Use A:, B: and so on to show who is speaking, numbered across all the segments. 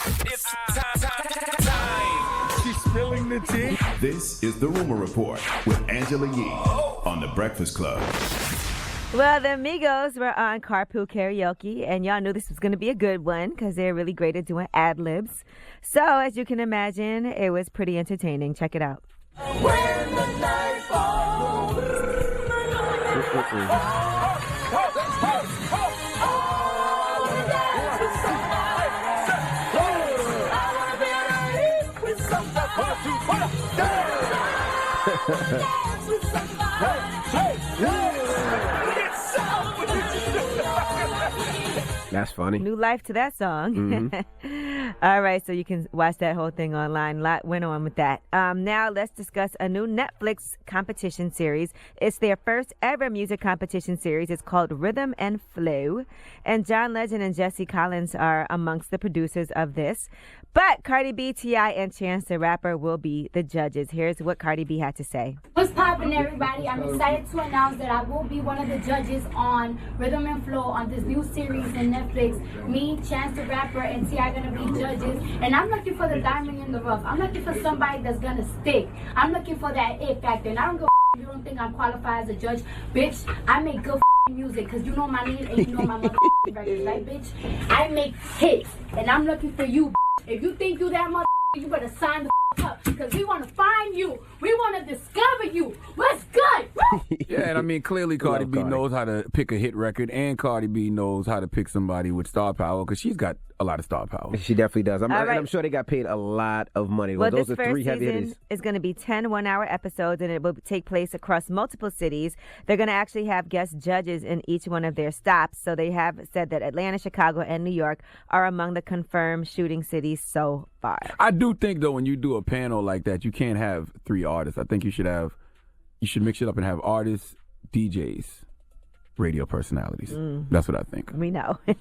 A: It's time. She's spilling the tea.
B: This is The Rumor Report with Angela Yee on The Breakfast Club.
C: Well, the Migos were on Carpool Karaoke, and y'all knew this was going to be a good one because they're really great at doing ad-libs. So, as you can imagine, it was pretty entertaining. Check it out.
A: When the night falls.
D: That's funny.
C: New life to that song.
D: Mm-hmm.
C: All right, so you can watch that whole thing online. A lot went on with that. Now let's discuss a new Netflix competition series. It's their first ever music competition series. It's called Rhythm and Flow. And John Legend and Jesse Collins are amongst the producers of this. But Cardi B, T.I., and Chance the Rapper will be the judges. Here's what Cardi B had to say.
E: What's poppin', everybody? I'm excited to announce that I will be one of the judges on Rhythm and Flow on this new series in Netflix. Me, Chance the Rapper, and T.I. gonna be judges. And I'm looking for the diamond in the rough. I'm looking for somebody that's gonna stick. I'm looking for that it factor. And I don't go if you don't think I'm qualified as a judge. Bitch, I make good music because you know my name and you know my records, right, bitch? I make hits, and I'm looking for you. If you think you that much, you better sign the up because we want to find you. We want to discover you. What's good?
F: Yeah, and I mean, clearly Cardi B knows how to pick a hit record, and Cardi B knows how to pick somebody with star power because she's got a lot of star power.
D: She definitely does.
C: Right.
D: And I'm sure they got paid a lot of money.
C: Well,
D: those
C: this
D: are
C: first
D: three heavy
C: season
D: hitters.
C: is going to be 10 one-hour episodes, and it will take place across multiple cities. They're going to actually have guest judges in each one of their stops. So they have said that Atlanta, Chicago, and New York are among the confirmed shooting cities so far.
F: I do think, though, when you do a panel like that, you can't have three artists. I think you should mix it up and have artists, DJs, radio personalities. That's what I think.
C: We know.
F: No,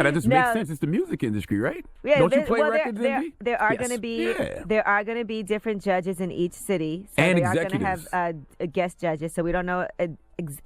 F: that just makes sense. It's the music industry, right?
C: Yeah,
F: Don't you play records, Envy?
C: there are
D: Yes.
C: going to be
F: Yeah.
C: there are going to be different judges in each city, so
F: And
C: they are going to
F: executives.
C: have guest judges. So we don't know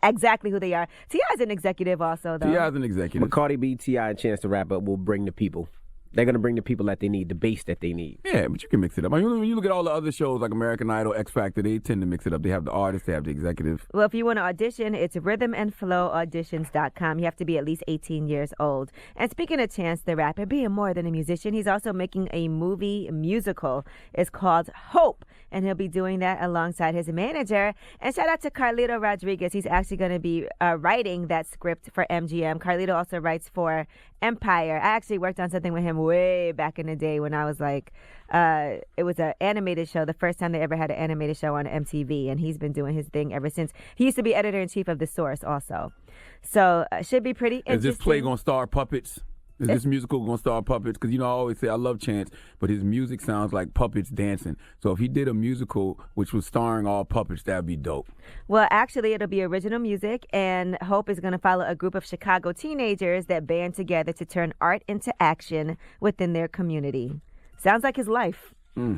C: exactly who they are. Ti is an executive, also though.
F: T.I.'s an executive.
D: But Cardi B, T.I., and Chance the Rapper will bring the people. They're going to bring the people that they need, the base that they need.
F: Yeah, but you can mix it up. I mean, when you look at all the other shows like American Idol, X Factor, they tend to mix it up. They have the artists, they have the executive.
C: Well, if you want to audition, it's rhythmandflowauditions.com. You have to be at least 18 years old. And speaking of Chance the Rapper, being more than a musician, he's also making a movie musical. It's called Hope, and he'll be doing that alongside his manager. And shout out to Carlito Rodriguez. He's actually going to be writing that script for MGM. Carlito also writes for Empire. I actually worked on something with him way back in the day when I was like, it was an animated show, the first time they ever had an animated show on MTV, and he's been doing his thing ever since. He used to be editor-in-chief of The Source also. So should be pretty interesting.
F: Is this play going to star puppets? Is this musical going to star puppets? Because, you know, I always say I love Chance, but his music sounds like puppets dancing. So if he did a musical which was starring all puppets, that would be dope.
C: Well, actually, it'll be original music, and Hope is going to follow a group of Chicago teenagers that band together to turn art into action within their community. Sounds like his life.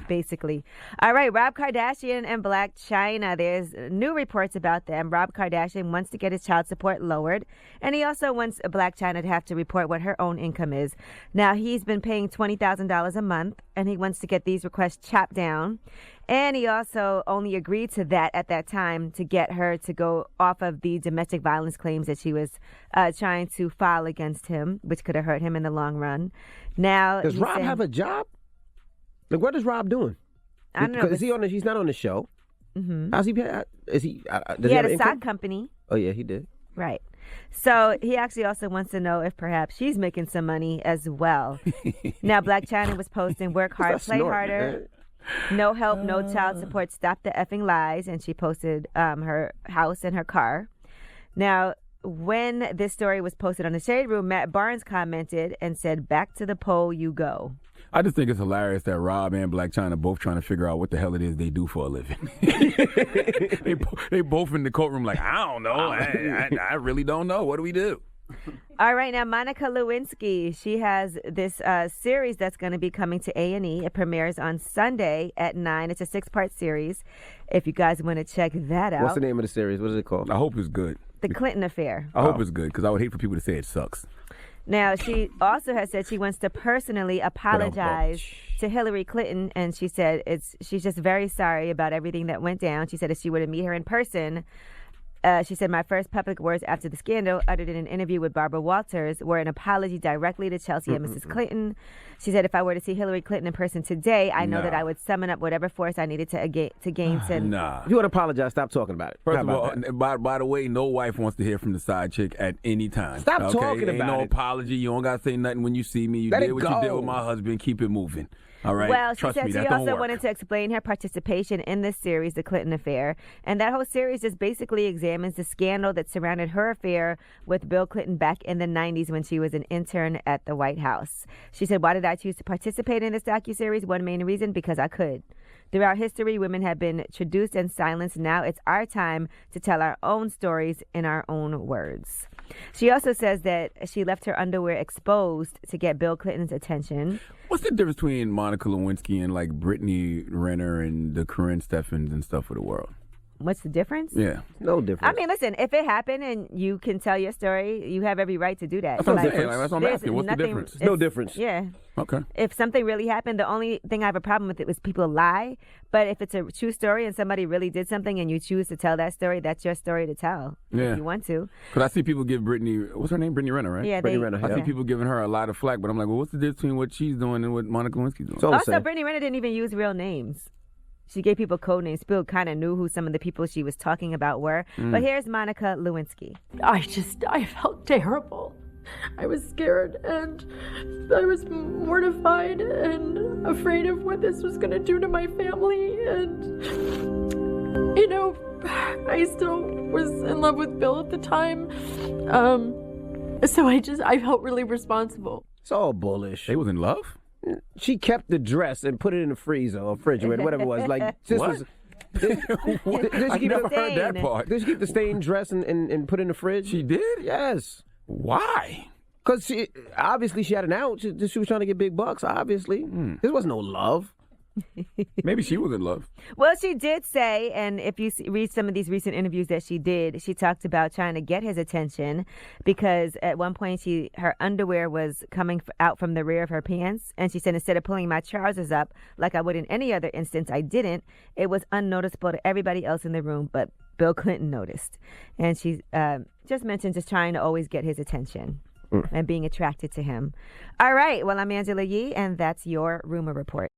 C: Basically. All right, Rob Kardashian and Blac Chyna. There's new reports about them. Rob Kardashian wants to get his child support lowered, and he also wants Blac Chyna to have to report what her own income is. Now, he's been paying $20,000 a month, and he wants to get these requests chopped down. And he also only agreed to that at that time to get her to go off of the domestic violence claims that she was trying to file against him, which could have hurt him in the long run. Now,
D: Does Rob have a job? Like, what is Rob doing?
C: I don't know.
D: Is he on? He's not on the show.
C: Mm-hmm.
D: How's he? Is he? Does
C: He had
D: have
C: a
D: income?
C: sock company.
D: Oh yeah, he did.
C: Right. So he actually also wants to know if perhaps she's making some money as well. Now, Blac Chyna was posting "Work hard, play harder." No help, no child support. Stop the effing lies. And she posted her house and her car. Now, when this story was posted on the Shade Room, Matt Barnes commented and said, "Back to the poll you go."
F: I just think it's hilarious that Rob and Blac Chyna both trying to figure out what the hell it is they do for a living. they both in the courtroom like, I don't know. I really don't know. What do we do?
C: All right, now Monica Lewinsky, she has this series that's going to be coming to A&E. It premieres on Sunday at 9. It's a 6-part series. If you guys want to check that out.
D: What's the name of the series? What is it called?
F: I hope it's good.
C: The Clinton Affair.
F: I hope it's good because I would hate for people to say it sucks.
C: Now, she also has said she wants to personally apologize to Hillary Clinton, and she said she's just very sorry about everything that went down. She said if she were to meet her in person, she said, my first public words after the scandal, uttered in an interview with Barbara Walters, were an apology directly to Chelsea and Mrs. Clinton. She said, if I were to see Hillary Clinton in person today, I know that I would summon up whatever force I needed to gain to...
F: Nah.
D: If you want to apologize, stop talking about it.
F: First of all, by the way, no wife wants to hear from the side chick at any time.
D: Stop talking
F: Ain't
D: about
F: no
D: it.
F: apology. You don't got to say nothing when you see me. You
D: Let
F: did
D: it
F: what you
D: go.
F: did with my husband. Keep it moving. All right?
C: Well, she
F: Trust
C: said
F: me,
C: she
F: that don't
C: also
F: work.
C: wanted to explain her participation in this series, The Clinton Affair. And that whole series just basically examines the scandal that surrounded her affair with Bill Clinton back in the 90s when she was an intern at the White House. She said, why did I choose to participate in this docuseries? One main reason, because I could. Throughout history, women have been traduced and silenced. Now it's our time to tell our own stories in our own words. She also says that she left her underwear exposed to get Bill Clinton's attention.
F: What's the difference between Monica Lewinsky and like Brittany Renner and the Corinne Steffens and stuff of the world?
C: What's the difference?
F: Yeah.
D: No difference.
C: I mean, listen, if it happened and you can tell your story, you have every right to do that.
F: That's what I'm saying. Like, that's what I'm
C: there's
F: asking. What's the
C: nothing-
F: difference?
D: no difference.
C: Yeah.
F: Okay.
C: If something really happened, the only thing I have a problem with it was people lie. But if it's a true story and somebody really did something and you choose to tell that story, that's your story to tell.
F: Yeah.
C: If you want to.
F: Because I see people give Brittany, what's her name? Brittany Renner, right?
C: Yeah,
D: Brittany
C: they,
D: Renner,
F: I see
D: yeah.
F: people giving her a lot of flack, but I'm like, well, what's the difference between what she's doing and what Monica Lewinsky's doing?
D: So
C: Also, Brittany Renner didn't even use real names. She gave people code names. People kind of knew who some of the people she was talking about were. But here's Monica Lewinsky.
G: I felt terrible. I was scared and I was mortified and afraid of what this was going to do to my family. And, you know, I still was in love with Bill at the time. So I felt really responsible.
D: it's all bullish.
F: They was in love?
D: She kept the dress and put it in the freezer or refrigerator, whatever it was. Like this
F: What?
D: was. Did
F: I
D: she keep
F: never
D: the,
F: heard that
C: stain.
F: part.
D: did she keep the stained dress and put it in the fridge?
F: She did?
D: Yes.
F: Why?
D: Because she obviously she had an out. She was trying to get big bucks. Obviously, this wasn't no love.
F: Maybe she was in love.
C: Well, she did say, and if you read some of these recent interviews that she did, she talked about trying to get his attention because at one point her underwear was coming out from the rear of her pants. And she said, instead of pulling my trousers up like I would in any other instance, I didn't. It was unnoticeable to everybody else in the room, but Bill Clinton noticed. And she just mentioned just trying to always get his attention and being attracted to him. All right. Well, I'm Angela Yee, and that's your Rumor Report.